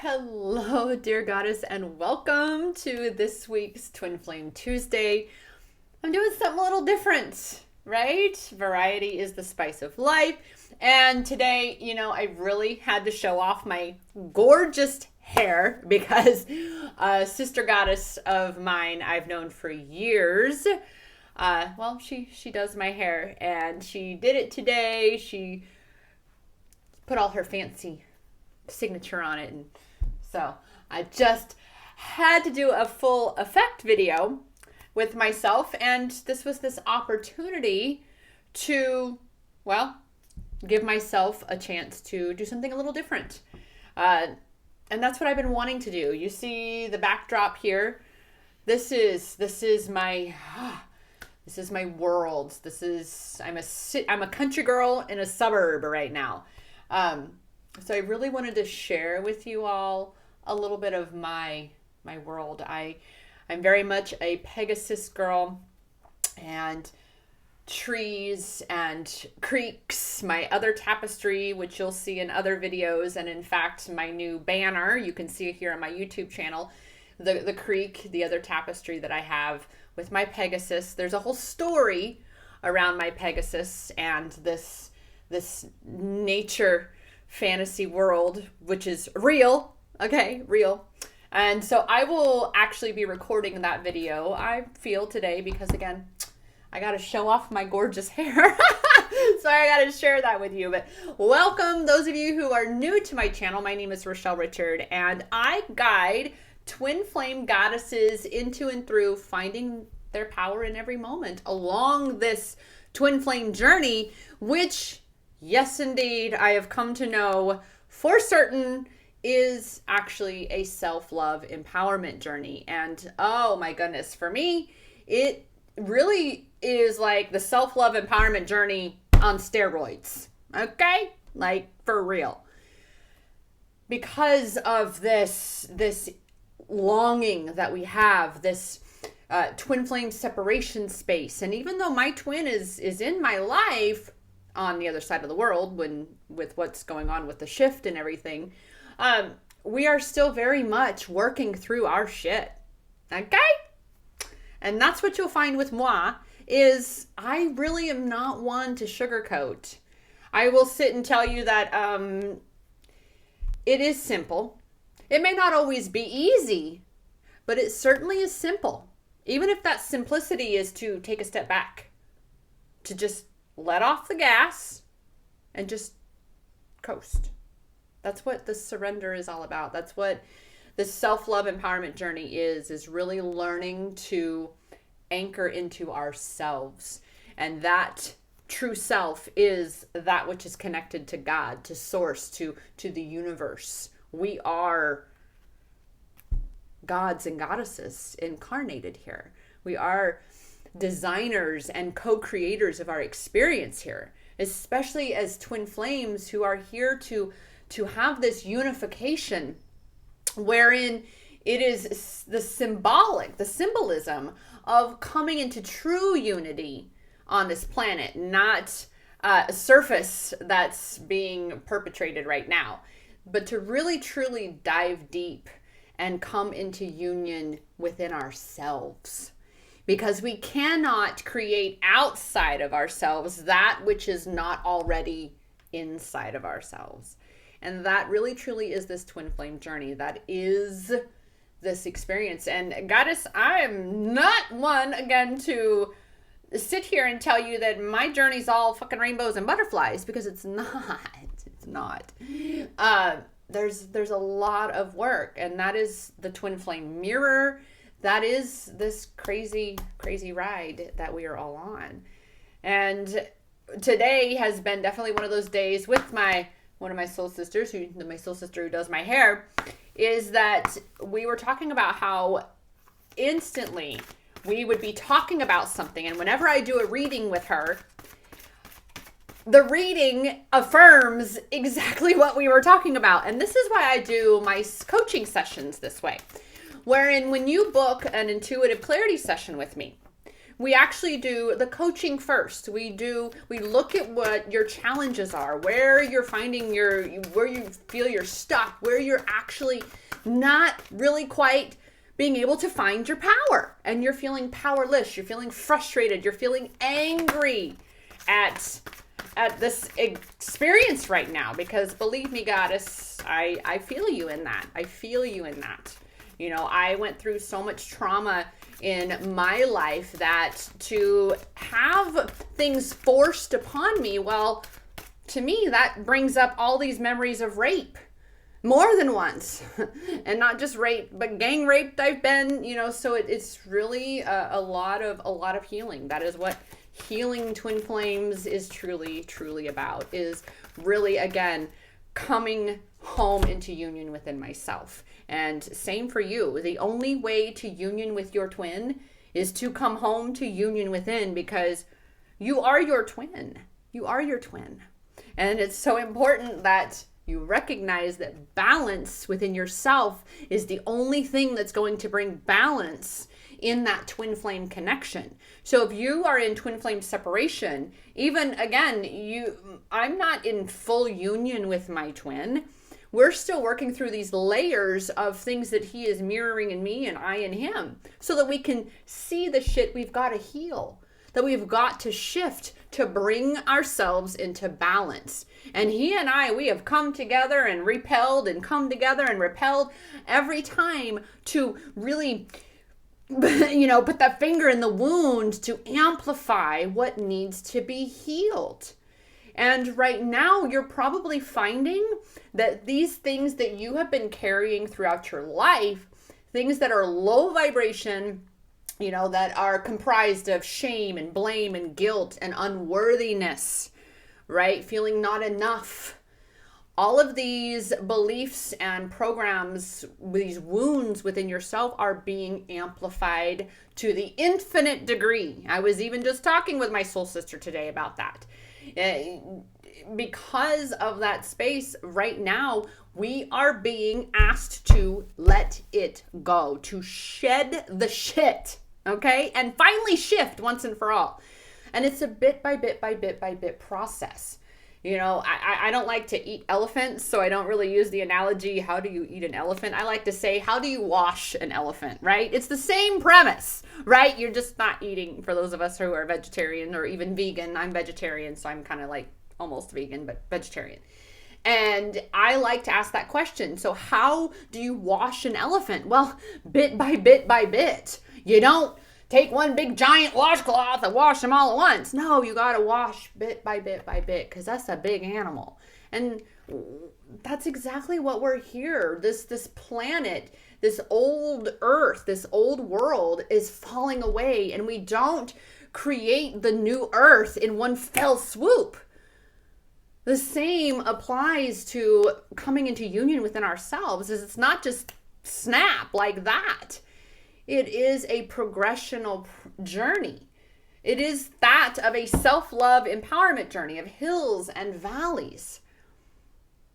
Hello, dear goddess, and welcome to this week's Twin Flame Tuesday. I'm doing something a little different, right? Variety is the spice of life. And today, I really had to show off my gorgeous hair because a sister goddess of mine I've known for years, she does my hair, and she did it today. She put all her fancy signature on it, and so I just had to do a full effect video with myself, and this was this opportunity to, give myself a chance to do something a little different. And that's what I've been wanting to do. You see the backdrop here. This is my world. I'm a country in a suburb right now. So I really wanted to share with you all a little bit of my world. I'm very much a Pegasus girl, and trees and creeks, my other tapestry, which you'll see in other videos, and in fact, my new banner, you can see it here on my YouTube channel, the creek, the other tapestry that I have with my Pegasus. There's a whole story around my Pegasus and this nature fantasy world, which is real. And so I will actually be recording that video, I feel, today, because again, I got to show off my gorgeous hair. So I got to share that with you. But welcome, those of you who are new to my channel. My name is Rochelle Richard, and I guide twin flame goddesses into and through finding their power in every moment along this twin flame journey, which, yes, indeed, I have come to know for certain is actually a self-love empowerment journey. And oh my goodness, for me, it really is like the self-love empowerment journey on steroids. Okay? Like, for real. Because of this longing that we have, this twin flame separation space. And even though my twin is in my life on the other side of the world, with what's going on with the shift and everything, we are still very much working through our shit. Okay? And that's what you'll find with moi, is I really am not one to sugarcoat. I will sit and tell you that it is simple. It may not always be easy, but it certainly is simple. Even if that simplicity is to take a step back, to just let off the gas and just coast. That's what the surrender is all about. That's what the self-love empowerment journey is really learning to anchor into ourselves. And that true self is that which is connected to God, to source, to the universe. We are gods and goddesses incarnated here. We are designers and co-creators of our experience here, especially as twin flames who are here to have this unification wherein it is the symbolism of coming into true unity on this planet, not a surface that's being perpetrated right now, but to really truly dive deep and come into union within ourselves. Because we cannot create outside of ourselves that which is not already inside of ourselves. And that really truly is this twin flame journey. That is this experience. And goddess, I am not one, again, to sit here and tell you that my journey's all fucking rainbows and butterflies, because it's not. It's not. There's a lot of work, and that is the twin flame mirror. That is this crazy, crazy ride that we are all on. And today has been definitely one of those days with one of my soul sisters, my soul sister who does my hair, is that we were talking about how instantly we would be talking about something. And whenever I do a reading with her, the reading affirms exactly what we were talking about. And this is why I do my coaching sessions this way. Wherein when you book an intuitive clarity session with me, we actually do the coaching first. We look at what your challenges are, where you're finding where you feel you're stuck, where you're actually not really quite being able to find your power, and you're feeling powerless, you're feeling frustrated, you're feeling angry at this experience right now, because believe me, goddess, I feel you in that. I feel you in that. You know, I went through so much trauma in my life that to have things forced upon me, well, to me, that brings up all these memories of rape. More than once. And not just rape, but gang raped I've been, you know, so it's really a lot of healing. That is what healing twin flames is truly about, is really, again, coming home into union within myself. And same for you. The only way to union with your twin is to come home to union within, because you are your twin. You are your twin. And it's so important that you recognize that balance within yourself is the only thing that's going to bring balance in that twin flame connection. So if you are in twin flame separation, even again, I'm not in full union with my twin. We're still working through these layers of things that he is mirroring in me and I in him, so that we can see the shit we've got to heal, that we've got to shift to bring ourselves into balance. And he and I, we have come together and repelled and come together and repelled every time to really, you know, put that finger in the wound to amplify what needs to be healed. And right now, you're probably finding that these things that you have been carrying throughout your life, things that are low vibration, you know, that are comprised of shame and blame and guilt and unworthiness, right? Feeling not enough. All of these beliefs and programs, these wounds within yourself, are being amplified to the infinite degree. I was even just talking with my soul sister today about that. Because of that space right now, we are being asked to let it go, to shed the shit, okay? And finally shift once and for all. And it's a bit by bit process. You know, I don't like to eat elephants, so I don't really use the analogy, how do you eat an elephant? I like to say, how do you wash an elephant, right? It's the same premise, right? You're just not eating, for those of us who are vegetarian or even vegan. I'm vegetarian, so I'm kind of like almost vegan, but vegetarian. And I like to ask that question. So how do you wash an elephant? Well, bit by bit. You don't take one big giant washcloth and wash them all at once. No, you got to wash bit by bit, because that's a big animal. And that's exactly what we're here. This planet, this old earth, this old world is falling away, and we don't create the new earth in one fell swoop. The same applies to coming into union within ourselves. Is it's not just snap like that. It is a progressional journey. It is that of a self-love empowerment journey of hills and valleys.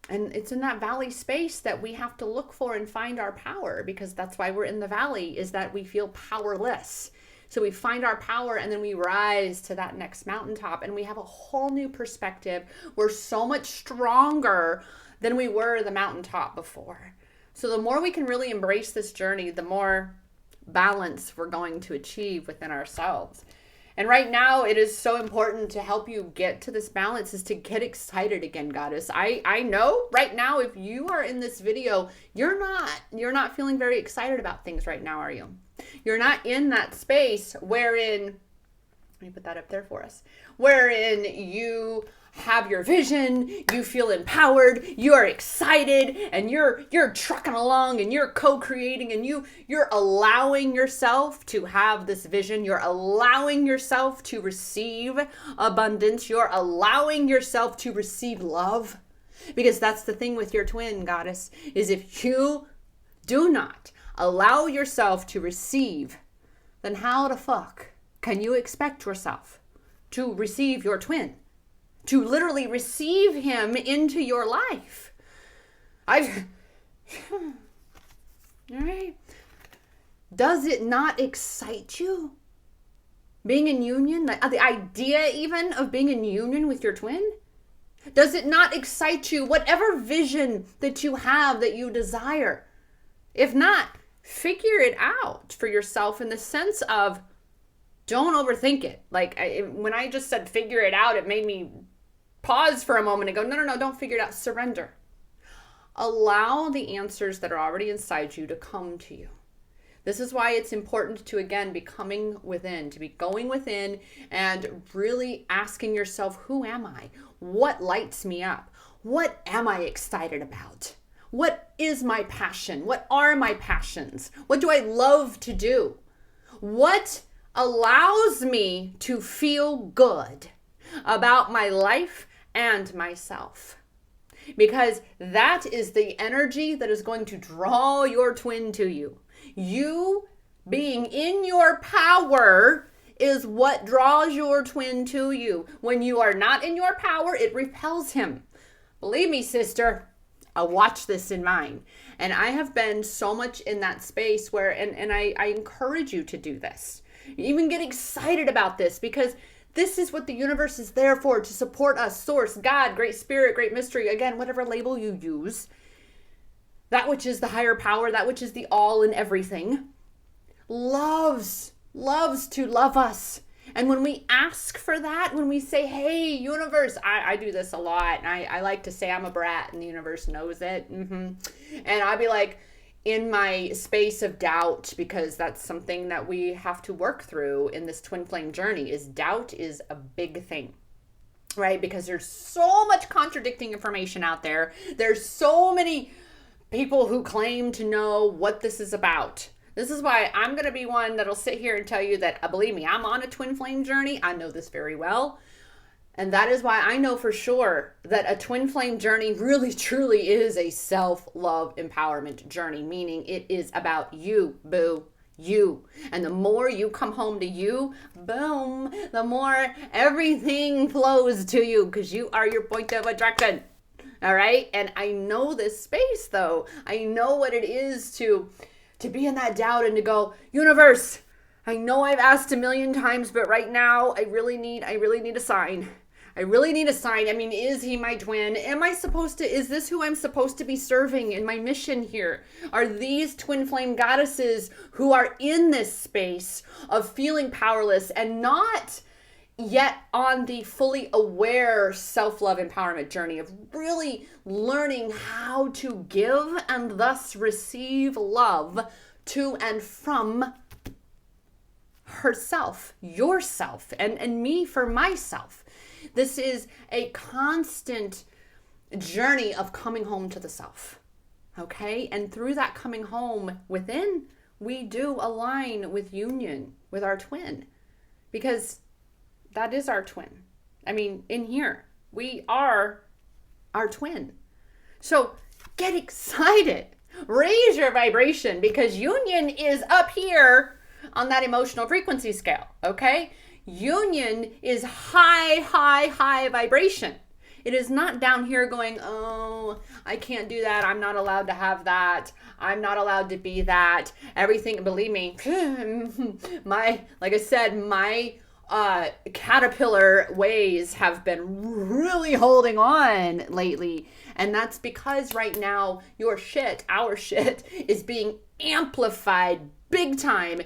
And it's in that valley space that we have to look for and find our power, because that's why we're in the valley, is that we feel powerless. So we find our power, and then we rise to that next mountaintop, and we have a whole new perspective. We're so much stronger than we were the mountaintop before. So the more we can really embrace this journey, the more balance we're going to achieve within ourselves. And right now, it is so important to help you get to this balance, is to get excited again, goddess. I know right now, if you are in this video, you're not feeling very excited about things right now, are you? You're not in that space wherein, let me put that up there for us, wherein you have your vision, you feel empowered, you are excited, and you're trucking along, and you're co-creating, and you're allowing yourself to have this vision. You're allowing yourself to receive abundance. You're allowing yourself to receive love. Because that's the thing with your twin, goddess, is if you do not allow yourself to receive, then how the fuck can you expect yourself to receive your twin? To literally receive him into your life. All right. Does it not excite you? Being in union, the idea even of being in union with your twin? Does it not excite you? Whatever vision that you have that you desire. If not, figure it out for yourself in the sense of don't overthink it. When I just said figure it out, it made me pause for a moment and go, no, don't figure it out. Surrender. Allow the answers that are already inside you to come to you. This is why it's important to, again, be coming within, to be going within and really asking yourself, who am I? What lights me up? What am I excited about? What is my passion? What are my passions? What do I love to do? What allows me to feel good about my life and myself? Because that is the energy that is going to draw your twin to you. You being in your power is what draws your twin to you. When you are not in your power, it repels him. Believe me, sister, I watch this in mine. And I have been so much in that space where, and I encourage you to do this. Even get excited about this, because this is what the universe is there for, to support us. Source, God, Great Spirit, Great Mystery, again, whatever label you use. That which is the higher power, that which is the all in everything, loves to love us. And when we ask for that, when we say, hey, universe, I do this a lot. And I like to say I'm a brat and the universe knows it. And I'll be like, in my space of doubt, because that's something that we have to work through in this twin flame journey, is doubt is a big thing, right? Because there's so much contradicting information out there. There's so many people who claim to know what this is about. This is why I'm going to be one that'll sit here and tell you that, believe me, I'm on a twin flame journey. I know this very well. And that is why I know for sure that a twin flame journey really, truly is a self-love empowerment journey, meaning it is about you, boo, you. And the more you come home to you, boom, the more everything flows to you, because you are your point of attraction. All right. And I know this space, though. I know what it is to be in that doubt and to go, universe, I know I've asked a million times, but right now I really need a sign. I really need a sign. I mean, is he my twin? Is this who I'm supposed to be serving in my mission here? Are these twin flame goddesses who are in this space of feeling powerless and not yet on the fully aware self-love empowerment journey of really learning how to give and thus receive love to and from herself, yourself, and me for myself? This is a constant journey of coming home to the self, okay? And through that coming home within, we do align with union with our twin, because that is our twin. I mean, in here, we are our twin. So get excited, raise your vibration, because union is up here on that emotional frequency scale, okay? Union is high vibration. It is not down here going, oh, I can't do that. I'm not allowed to have that. I'm not allowed to be that. Everything, believe me, like I said, my caterpillar ways have been really holding on lately. And that's because right now our shit is being amplified big time,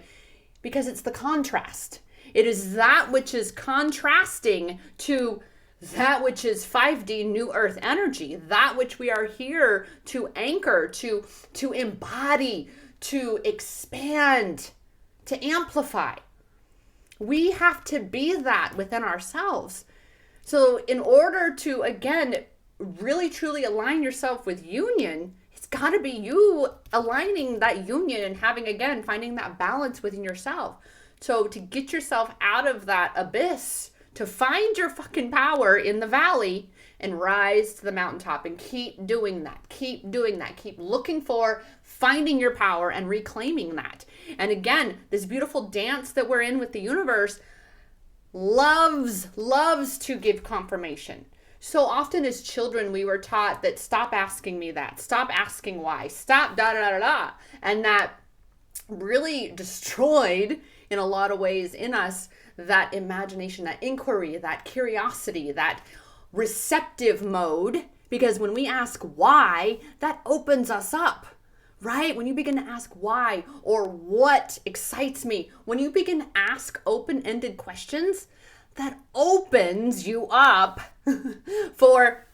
because it's the contrast. It is that which is contrasting to that which is 5D New Earth energy, that which we are here to anchor, to embody, to expand, to amplify. We have to be that within ourselves. So in order to, again, really truly align yourself with union, it's got to be you aligning that union and finding that balance within yourself. So to get yourself out of that abyss, to find your fucking power in the valley and rise to the mountaintop, and keep doing that, keep looking for, finding your power and reclaiming that. And again, this beautiful dance that we're in with the universe loves to give confirmation. So often as children, we were taught that stop asking me that, stop asking why, stop da. And that really destroyed in a lot of ways in us that imagination, that inquiry, that curiosity, that receptive mode. Because when we ask why, that opens us up, right? When you begin to ask why or what excites me, when you begin to ask open-ended questions, that opens you up for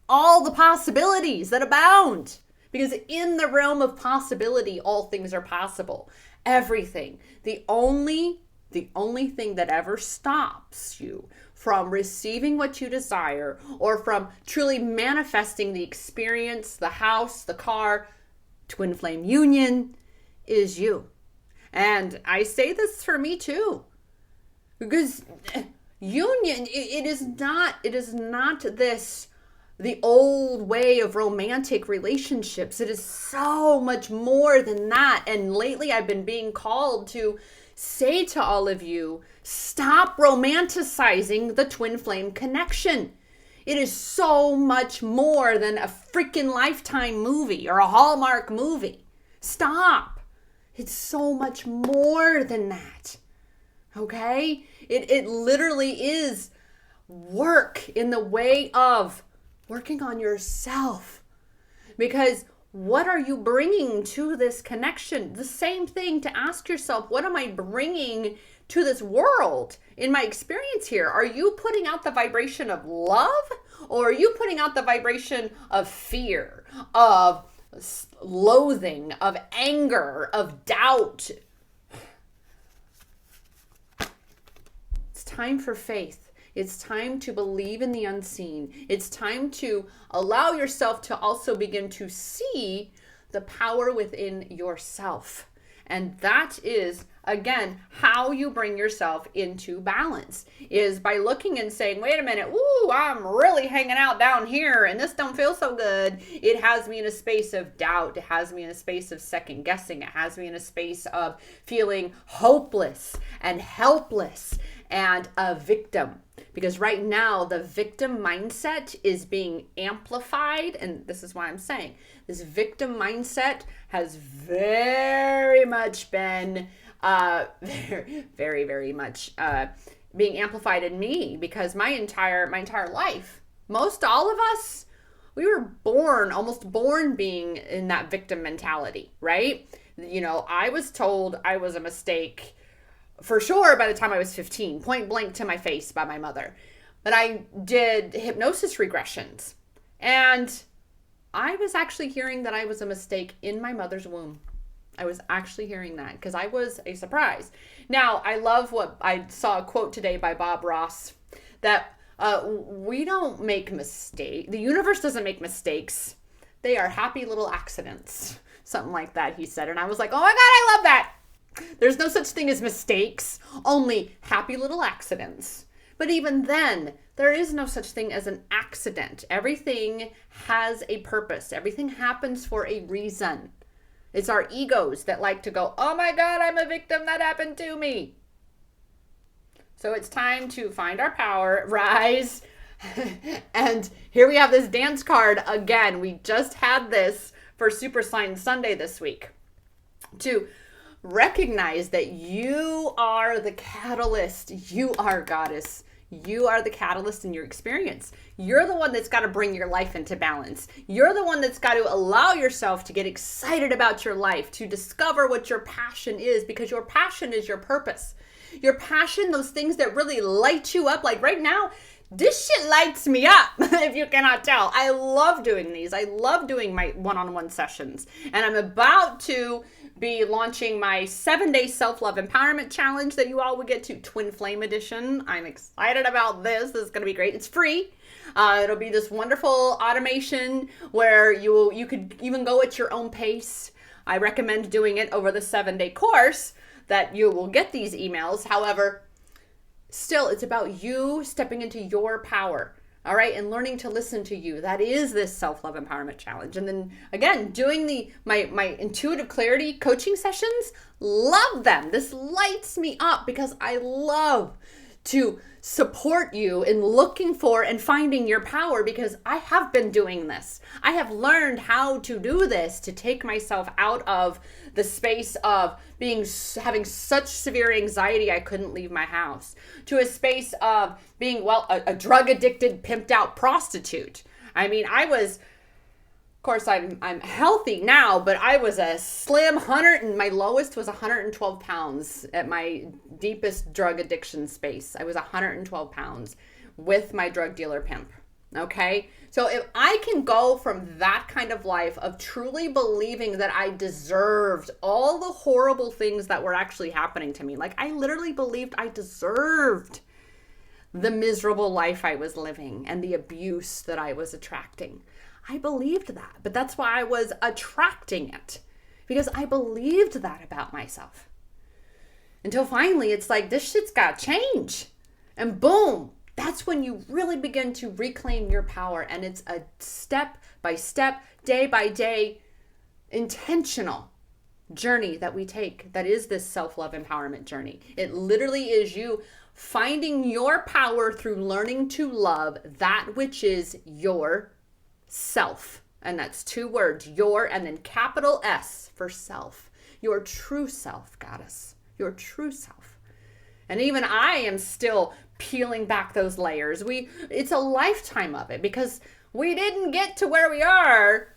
all the possibilities that abound. Because in the realm of possibility, all things are possible. Everything. The only thing that ever stops you from receiving what you desire or from truly manifesting the experience, the house, the car, twin flame union is you. And I say this for me too. Because union, it is not this, the old way of romantic relationships. It is so much more than that. And lately I've been being called to say to all of you, stop romanticizing the twin flame connection. It is so much more than a freaking Lifetime movie or a Hallmark movie. Stop. It's so much more than that. Okay? It literally is work in the way of working on yourself. Because what are you bringing to this connection? The same thing to ask yourself, what am I bringing to this world in my experience here? Are you putting out the vibration of love, or are you putting out the vibration of fear, of loathing, of anger, of doubt? It's time for faith. It's time to believe in the unseen. It's time to allow yourself to also begin to see the power within yourself. And that is, again, how you bring yourself into balance, is by looking and saying, wait a minute, ooh, I'm really hanging out down here and this don't feel so good. It has me in a space of doubt. It has me in a space of second guessing. It has me in a space of feeling hopeless and helpless and a victim. Because right now, the victim mindset is being amplified. And this is why I'm saying this victim mindset has very much been very much being amplified in me. Because my entire life, most all of us, we were almost born being in that victim mentality, right? You know, I was told I was a mistake for sure by the time I was 15, point blank to my face by my mother. But I did hypnosis regressions. And I was actually hearing that I was a mistake in my mother's womb. I was actually hearing that because I was a surprise. Now, I love what I saw a quote today by Bob Ross that we don't make mistakes. The universe doesn't make mistakes. They are happy little accidents. Something like that, he said. And I was like, oh my God, I love that. There's no such thing as mistakes, only happy little accidents. But even then, there is no such thing as an accident. Everything has a purpose. Everything happens for a reason. It's our egos that like to go, oh my God, I'm a victim, that happened to me. So it's time to find our power, rise. And here we have this dance card again. We just had this for Super Sign Sunday this week. To recognize that you are the catalyst. You are goddess. You are the catalyst in your experience. You're the one that's got to bring your life into balance. You're the one that's got to allow yourself to get excited about your life, to discover what your passion is, because your passion is your purpose. Your passion, those things that really light you up, like right now, this shit lights me up, if you cannot tell. I love doing these. I love doing my one-on-one sessions. And I'm about to be launching my 7-day self-love empowerment challenge that you all will get to, Twin Flame Edition. I'm excited about this. This is going to be great. It's free. It'll be this wonderful automation where you could even go at your own pace. I recommend doing it over the 7-day course that you will get these emails. However, still, it's about you stepping into your power. All right, and learning to listen to you. That is this self-love empowerment challenge. And then again, doing my intuitive clarity coaching sessions, love them. This lights me up because I love to support you in looking for and finding your power, because I have been doing this. I have learned how to do this, to take myself out of the space of having such severe anxiety I couldn't leave my house, to a space of being, a drug addicted, pimped out prostitute. I mean, of course, I'm healthy now, but I was a slim 100, and my lowest was 112 pounds at my deepest drug addiction space. I was 112 pounds with my drug dealer pimp. Okay? So if I can go from that kind of life of truly believing that I deserved all the horrible things that were actually happening to me, like I literally believed I deserved the miserable life I was living and the abuse that I was attracting. I believed that, but that's why I was attracting it, because I believed that about myself. Until finally, it's like, this shit's got to change. And boom, that's when you really begin to reclaim your power. And it's a step by step, day by day, intentional journey that we take. That is this self-love empowerment journey. It literally is you finding your power through learning to love that which is your self. And that's 2 words, your, and then capital S for self. Your true self, goddess. Your true self. And even I am still peeling back those layers. It's a lifetime of it, because we didn't get to where we are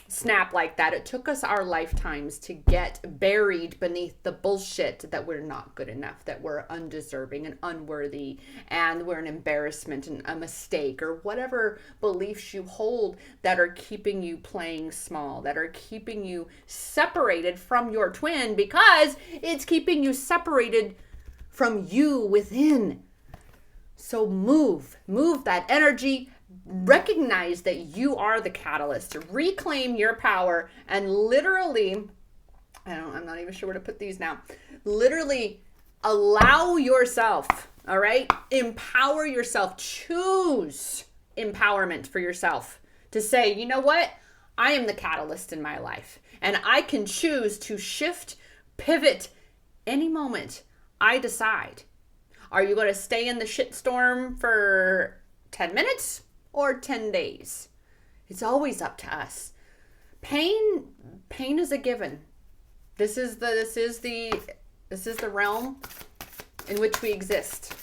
snap like that. It took us our lifetimes to get buried beneath the bullshit that we're not good enough, that we're undeserving and unworthy, and we're an embarrassment and a mistake, or whatever beliefs you hold that are keeping you playing small, that are keeping you separated from your twin, because it's keeping you separated from you within. So move that energy. Recognize that you are the catalyst to reclaim your power, and literally, I'm not even sure where to put these now. Literally allow yourself, all right? Empower yourself. Choose empowerment for yourself to say, you know what? I am the catalyst in my life, and I can choose to shift, pivot any moment I decide. Are you going to stay in the shitstorm for 10 minutes? Or 10 days. It's always up to us. Pain is a given. This is the realm in which we exist.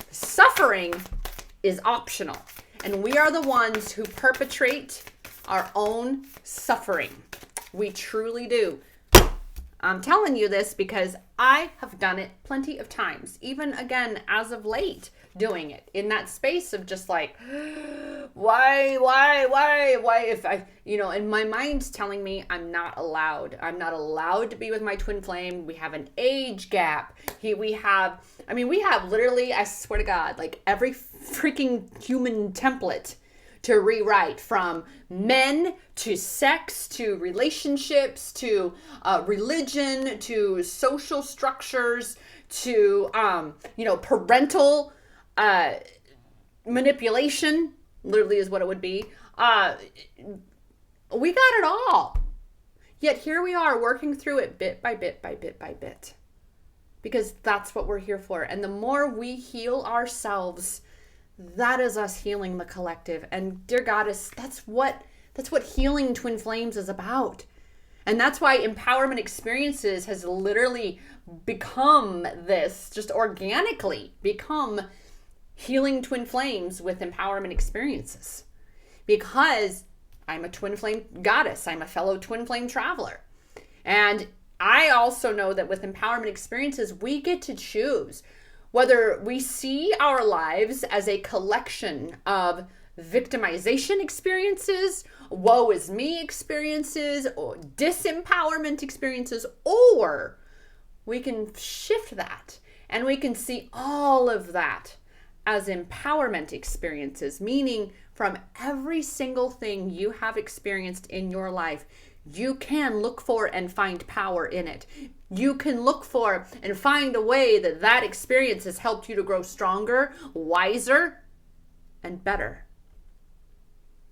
Suffering is optional, and we are the ones who perpetrate our own suffering. We truly do. I'm telling you this because I have done it plenty of times, even again as of late, doing it in that space of just like, why, if I, and my mind's telling me I'm not allowed to be with my twin flame. We have an age gap. We have literally, I swear to God, like every freaking human template to rewrite, from men to sex to relationships to religion to social structures to parental manipulation, literally is what it would be. We got it all. Yet here we are working through it bit by bit by bit by bit, because that's what we're here for. And the more we heal ourselves, that is us healing the collective. And dear goddess, that's what healing twin flames is about. And that's why empowerment experiences has literally become this, just organically become healing twin flames with empowerment experiences. Because I'm a twin flame goddess. I'm a fellow twin flame traveler. And I also know that with empowerment experiences, we get to choose whether we see our lives as a collection of victimization experiences, woe is me experiences, or disempowerment experiences, or we can shift that and we can see all of that as empowerment experiences, meaning from every single thing you have experienced in your life, you can look for and find power in it. You can look for and find a way that experience has helped you to grow stronger, wiser, and better.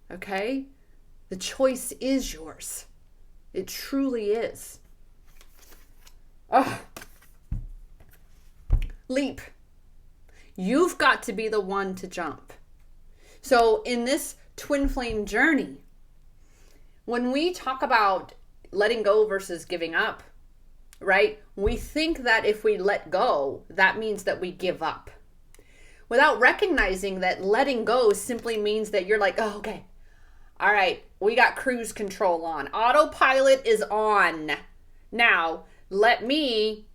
Okay? The choice is yours. It truly is. Oh. Leap. You've got to be the one to jump. So in this twin flame journey, when we talk about letting go versus giving up, right? We think that if we let go, that means that we give up. Without recognizing that letting go simply means that you're like, oh, okay, all right, we got cruise control on. Autopilot is on. Now, let me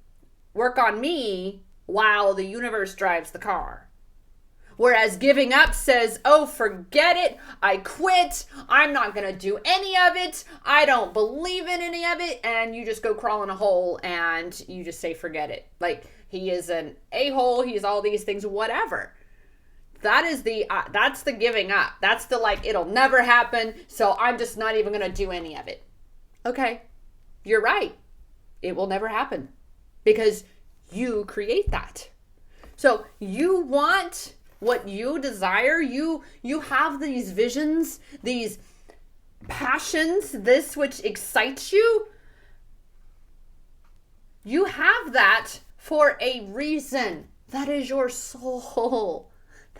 work on me while the universe drives the car. Whereas giving up says, oh, forget it. I quit. I'm not going to do any of it. I don't believe in any of it. And you just go crawl in a hole and you just say, forget it. Like, he is an a-hole. He's all these things, whatever. That's the giving up. That's the like, it'll never happen. So I'm just not even going to do any of it. Okay. You're right. It will never happen because you create that. So you want what you desire. You have these visions, these passions, this which excites you. You have that for a reason. That is your soul.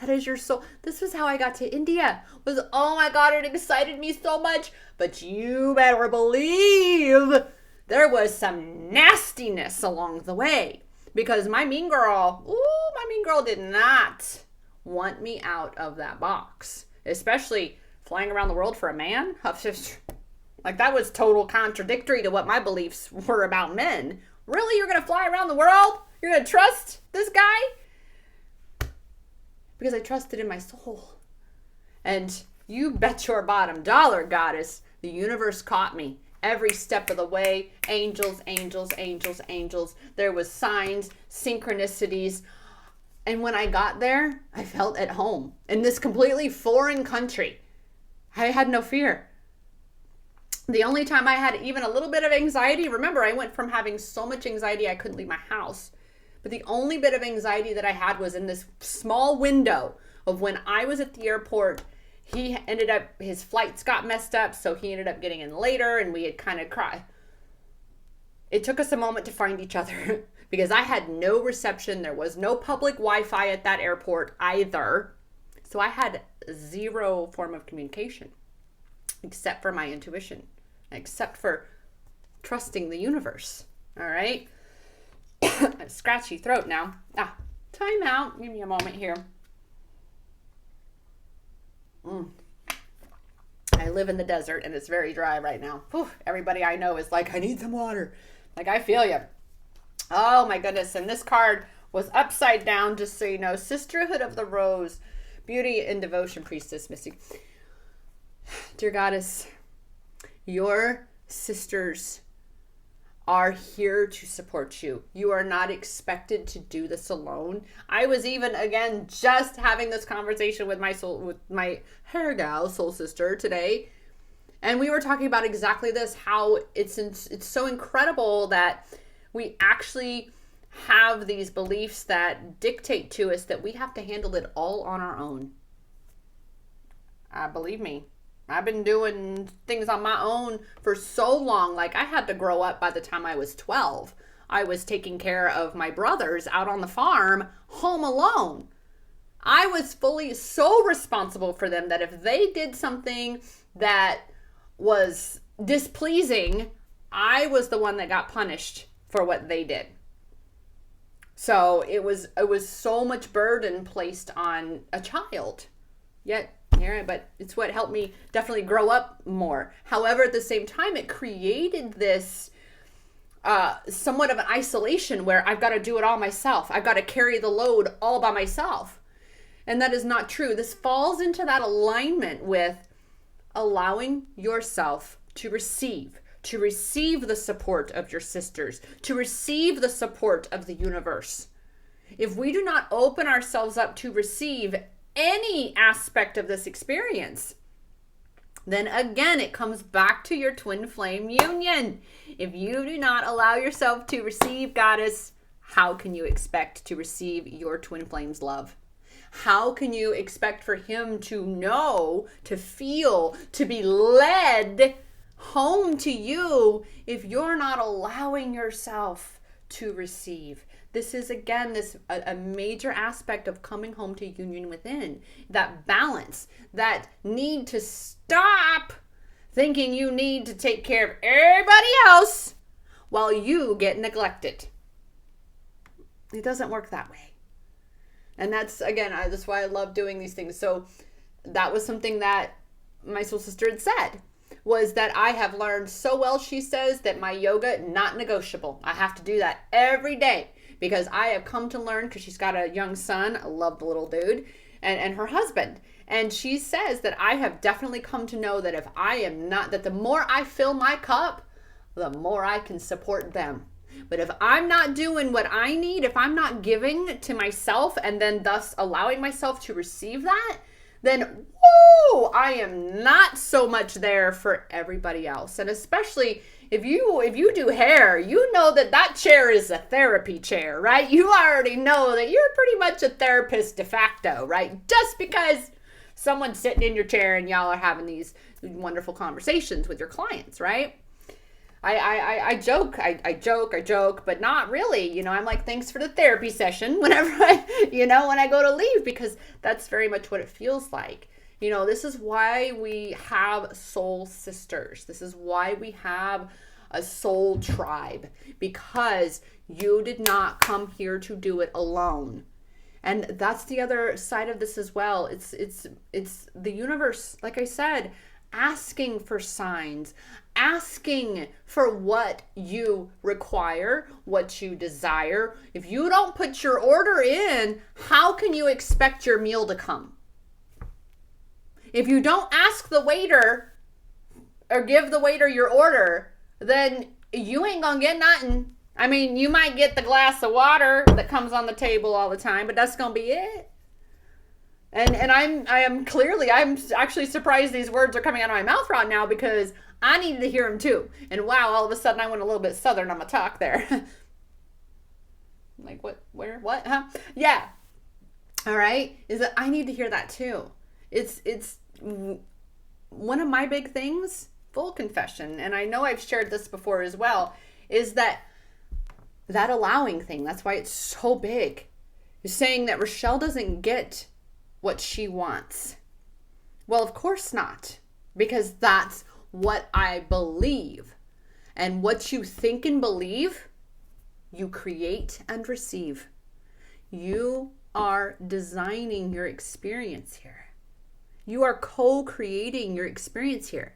That is your soul. This was how I got to India. Was, oh my God, it excited me so much. But you better believe there was some nastiness along the way. Because my mean girl did not want me out of that box. Especially flying around the world for a man. Like, that was total contradictory to what my beliefs were about men. Really? You're going to fly around the world? You're going to trust this guy? Because I trusted in my soul. And you bet your bottom dollar, goddess, the universe caught me. Every step of the way, angels, angels, angels, angels. There was signs, synchronicities. And when I got there, I felt at home in this completely foreign country. I had no fear. The only time I had even a little bit of anxiety, remember, I went from having so much anxiety I couldn't leave my house. But the only bit of anxiety that I had was in this small window of when I was at the airport. His flights got messed up, so he ended up getting in later, and we had kind of cried. It took us a moment to find each other because I had no reception. There was no public Wi-Fi at that airport either. So I had zero form of communication except for my intuition, except for trusting the universe. All right. A scratchy throat now. Time out. Give me a moment here. I live in the desert and it's very dry right now. Whew, everybody I know is like, I need some water. Like, I feel you. Oh my goodness. And this card was upside down, just so you know. Sisterhood of the Rose, Beauty and Devotion, Priestess, Mystic. Dear Goddess, your sisters are here to support you. You are not expected to do this alone. I was even, again, just having this conversation with my hair gal, soul sister today. And we were talking about exactly this, how it's so incredible that we actually have these beliefs that dictate to us that we have to handle it all on our own. Believe me. I've been doing things on my own for so long. Like, I had to grow up by the time I was 12. I was taking care of my brothers out on the farm, home alone. I was fully so responsible for them that if they did something that was displeasing, I was the one that got punished for what they did. So it was so much burden placed on a child. Yet, but it's what helped me definitely grow up more. However, at the same time, it created this somewhat of an isolation where I've got to do it all myself. I've got to carry the load all by myself. And that is not true. This falls into that alignment with allowing yourself to receive the support of your sisters, to receive the support of the universe. If we do not open ourselves up to receive any aspect of this experience, then again, it comes back to your twin flame union. If you do not allow yourself to receive, Goddess, how can you expect to receive your twin flame's love? How can you expect for him to know, to feel, to be led home to you if you're not allowing yourself to receive. This is, again, a major aspect of coming home to union within. That balance, that need to stop thinking you need to take care of everybody else while you get neglected. It doesn't work that way. And that's, again, that's why I love doing these things. So that was something that my soul sister had said, was that I have learned so well, she says, that my yoga, not negotiable. I have to do that every day because I have come to learn, because she's got a young son, I love the little dude, and her husband. And she says that I have definitely come to know that if I am not, that the more I fill my cup, the more I can support them. But if I'm not doing what I need, if I'm not giving to myself and then thus allowing myself to receive that, then, whoo, I am not so much there for everybody else. And especially if you do hair, you know that chair is a therapy chair, right? You already know that you're pretty much a therapist de facto, right? Just because someone's sitting in your chair and y'all are having these wonderful conversations with your clients, right? I joke, but not really. I'm like, thanks for the therapy session whenever when I go to leave, because that's very much what it feels like. This is why we have soul sisters. This is why we have a soul tribe, because you did not come here to do it alone. And that's the other side of this as well. It's the universe, like I said, asking for signs, asking for what you require, what you desire. If you don't put your order in, how can you expect your meal to come? If you don't ask the waiter or give the waiter your order, then you ain't gonna get nothing. I mean, you might get the glass of water that comes on the table all the time, but that's gonna be it. And I'm actually surprised these words are coming out of my mouth right now, because I needed to hear them too. And wow, all of a sudden I went a little bit southern on my talk there. Like what, where, what, huh? Yeah. All right. Is that I need to hear that too. It's one of my big things, full confession. And I know I've shared this before as well, is that allowing thing. That's why it's so big. Is saying that Rochelle doesn't get what she wants. Well, of course not, because that's what I believe. And what you think and believe, you create and receive. You are designing your experience here. You are co-creating your experience here.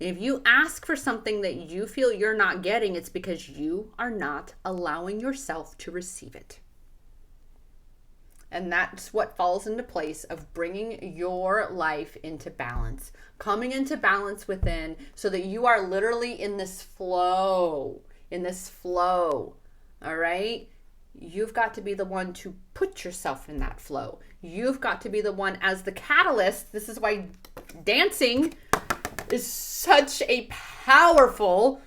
And if you ask for something that you feel you're not getting, it's because you are not allowing yourself to receive it. And that's what falls into place of bringing your life into balance, coming into balance within, so that you are literally in this flow, all right? You've got to be the one to put yourself in that flow. You've got to be the one as the catalyst. This is why dancing is such a powerful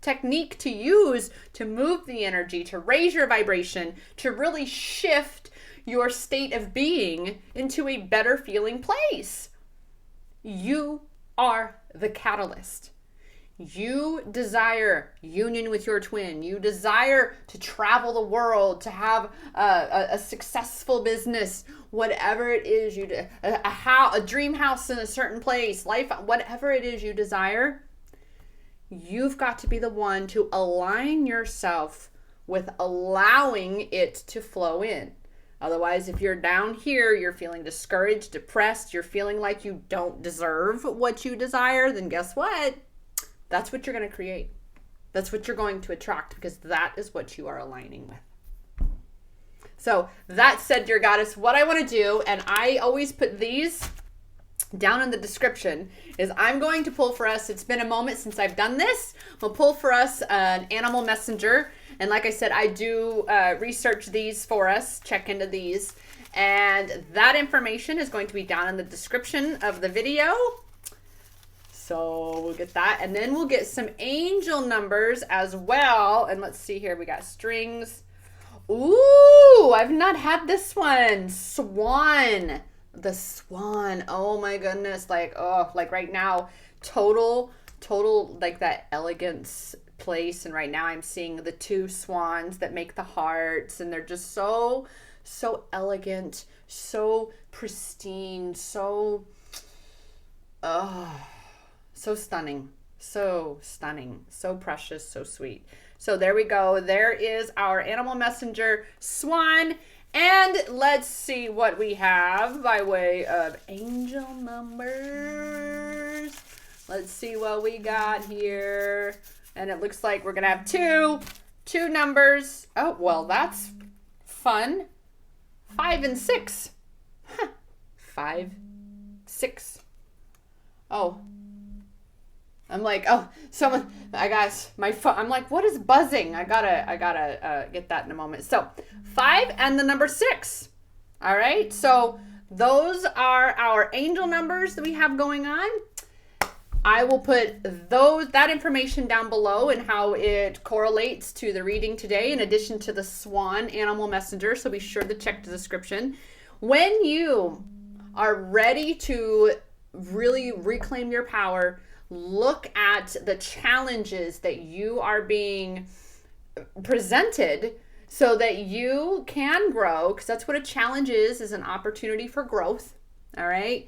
technique to use to move the energy, to raise your vibration, to really shift your state of being into a better feeling place. You are the catalyst. You desire union with your twin. You desire to travel the world, to have a successful business, whatever it is you do, a dream house in a certain place, life, whatever it is you desire. You've got to be the one to align yourself with allowing it to flow in. Otherwise, if you're down here, you're feeling discouraged, depressed, you're feeling like you don't deserve what you desire, then guess what? That's what you're going to create. That's what you're going to attract, because that is what you are aligning with. So that said, dear goddess, what I want to do, and I always put these down in the description, is I'm going to pull for us, it's been a moment since I've done this, we'll pull for us an animal messenger. And like I said, I do research these for us, check into these. And that information is going to be down in the description of the video. So we'll get that, and then we'll get some angel numbers as well. And let's see here, we got strings. Ooh, I've not had this one. Swan, the Swan. Oh my goodness, like right now, total like that elegance place. And right now I'm seeing the two swans that make the hearts, and they're just so elegant, so pristine, so stunning, so precious, so sweet. So there we go. There is our animal messenger Swan. And let's see what we have by way of angel numbers. Let's see what we got here. And it looks like we're going to have two numbers. Oh, well, that's fun. 5 and 6. Huh. 5, 6. Oh. I'm like, oh, someone, I got my phone. I'm like, what is buzzing? I gotta get that in a moment. So 5 and the number 6. All right. So those are our angel numbers that we have going on. I will put that information down below and how it correlates to the reading today, in addition to the Swan animal messenger. So be sure to check the description. When you are ready to really reclaim your power, look at the challenges that you are being presented so that you can grow, because that's what a challenge is an opportunity for growth. All right.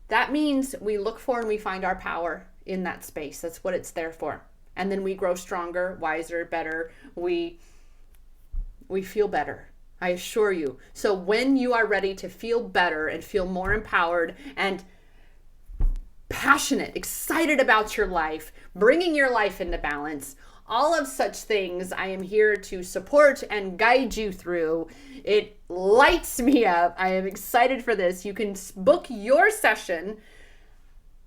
That means we look for and we find our power in that space. That's what it's there for. And then we grow stronger, wiser, better. We feel better. I assure you. So when you are ready to feel better and feel more empowered and passionate, excited about your life, bringing your life into balance, all of such things, I am here to support and guide you through. It lights me up. I am excited for this. You can book your session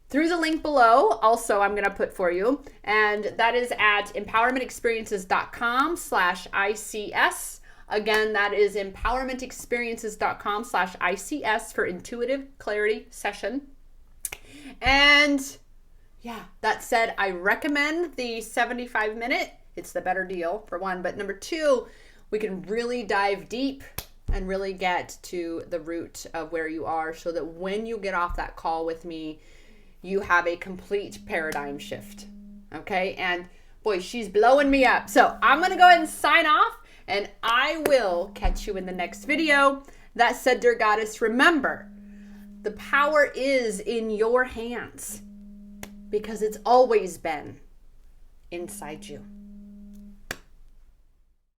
through the link below. Also, I'm going to put for you, and that is at empowermentexperiences.com/ICS. Again, that is empowermentexperiences.com/ICS for intuitive clarity session. And yeah, that said, I recommend the 75-minute. It's the better deal, for one. But number two, we can really dive deep and really get to the root of where you are, so that when you get off that call with me, you have a complete paradigm shift. Okay? And boy, she's blowing me up. So I'm going to go ahead and sign off, and I will catch you in the next video. That said, dear goddess, remember, the power is in your hands, because it's always been inside you.